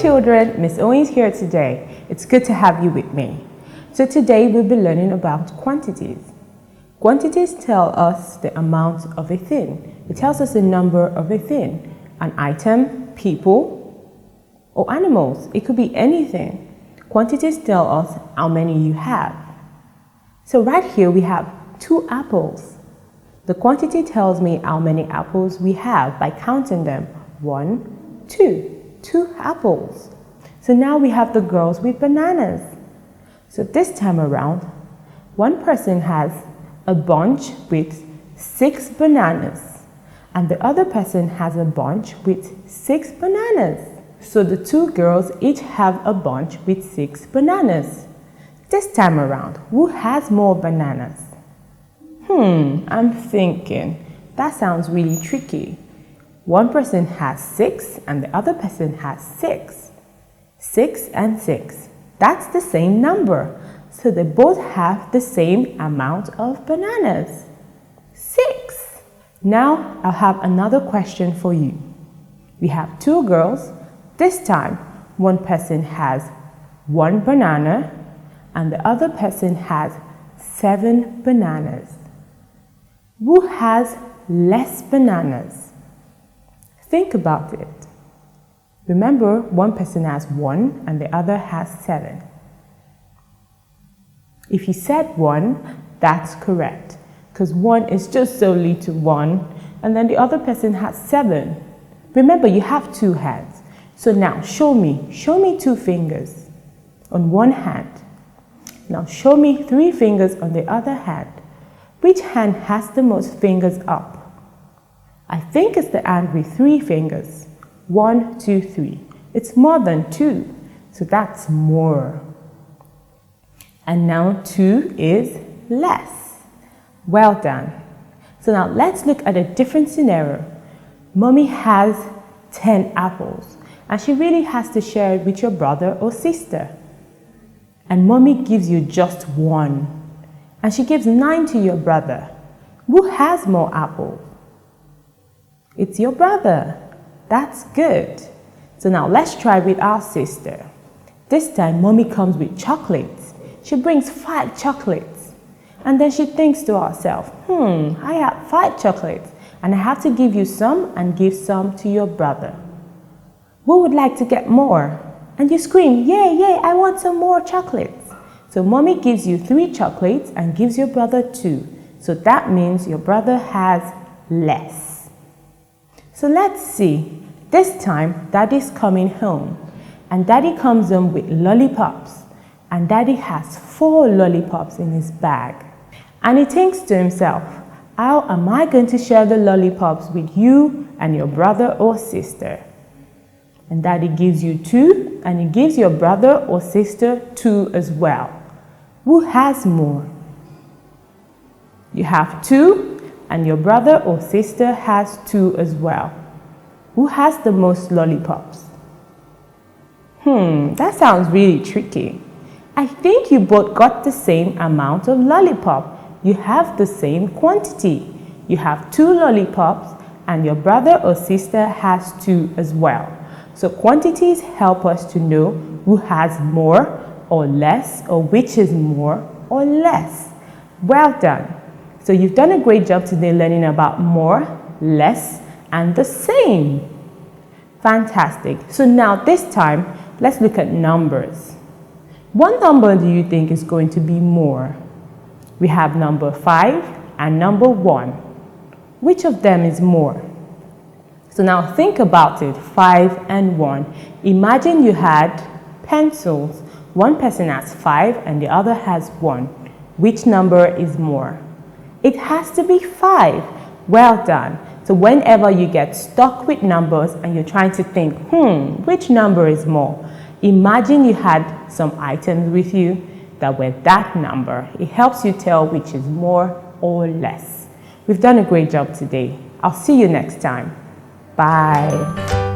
children, Miss Owens here today. It's good to have you with me. So today we'll be learning about quantities. Quantities tell us the amount of a thing. It tells us the number of a thing, an item, people, or animals. It could be anything. Quantities tell us how many you have. So right here we have 2 apples. The quantity tells me how many apples we have by counting them. 1, 2. 2 apples. So now we have the girls with bananas. So this time around, one person has a bunch with 6 bananas and the other person has a bunch with 6 bananas. So the 2 girls each have a bunch with 6 bananas. This time around, who has more bananas? I'm thinking. That sounds really tricky. One person has 6 and the other person has 6. 6 and 6. That's the same number. So they both have the same amount of bananas. 6. Now I'll have another question for you. We have 2 girls. This time, one person has 1 banana and the other person has 7 bananas. Who has less bananas? Think about it. Remember, one person has 1 and the other has 7. If you said 1, that's correct, because 1 is just so little 1, and then the other person has 7. Remember, you have 2 hands. So now show me 2 fingers on one hand. Now show me 3 fingers on the other hand. Which hand has the most fingers up? I think it's the hand with 3 fingers. 1, 2, 3. It's more than 2, so that's more. And now 2 is less. Well done. So now let's look at a different scenario. Mommy has 10 apples and she really has to share it with your brother or sister. And mommy gives you just 1 and she gives 9 to your brother. Who has more apples? It's your brother. That's good. So now let's try with our sister. This time mommy comes with chocolates. She brings 5 chocolates. And then she thinks to herself, I have 5 chocolates and I have to give you some and give some to your brother. Who would like to get more? And you scream, yay, I want some more chocolates. So mommy gives you 3 chocolates and gives your brother 2. So that means your brother has less. So let's see. This time, Daddy's coming home. And Daddy comes home with lollipops. And Daddy has 4 lollipops in his bag. And he thinks to himself, how am I going to share the lollipops with you and your brother or sister? And Daddy gives you 2, and he gives your brother or sister 2 as well. Who has more? You have 2, and your brother or sister has 2 as well. Who has the most lollipops? That sounds really tricky. I think you both got the same amount of lollipop. You have the same quantity. You have 2 lollipops, and your brother or sister has 2 as well. So quantities help us to know who has more or less, or which is more or less. Well done. So you've done a great job today learning about more, less, and the same. Fantastic. So now this time, let's look at numbers. What number do you think is going to be more? We have number 5 and number 1. Which of them is more? So now think about it, 5 and 1. Imagine you had pencils. One person has 5 and the other has 1. Which number is more? It has to be 5. Well done. So whenever you get stuck with numbers and you're trying to think, which number is more? Imagine you had some items with you that were that number. It helps you tell which is more or less. We've done a great job today. I'll see you next time. Bye.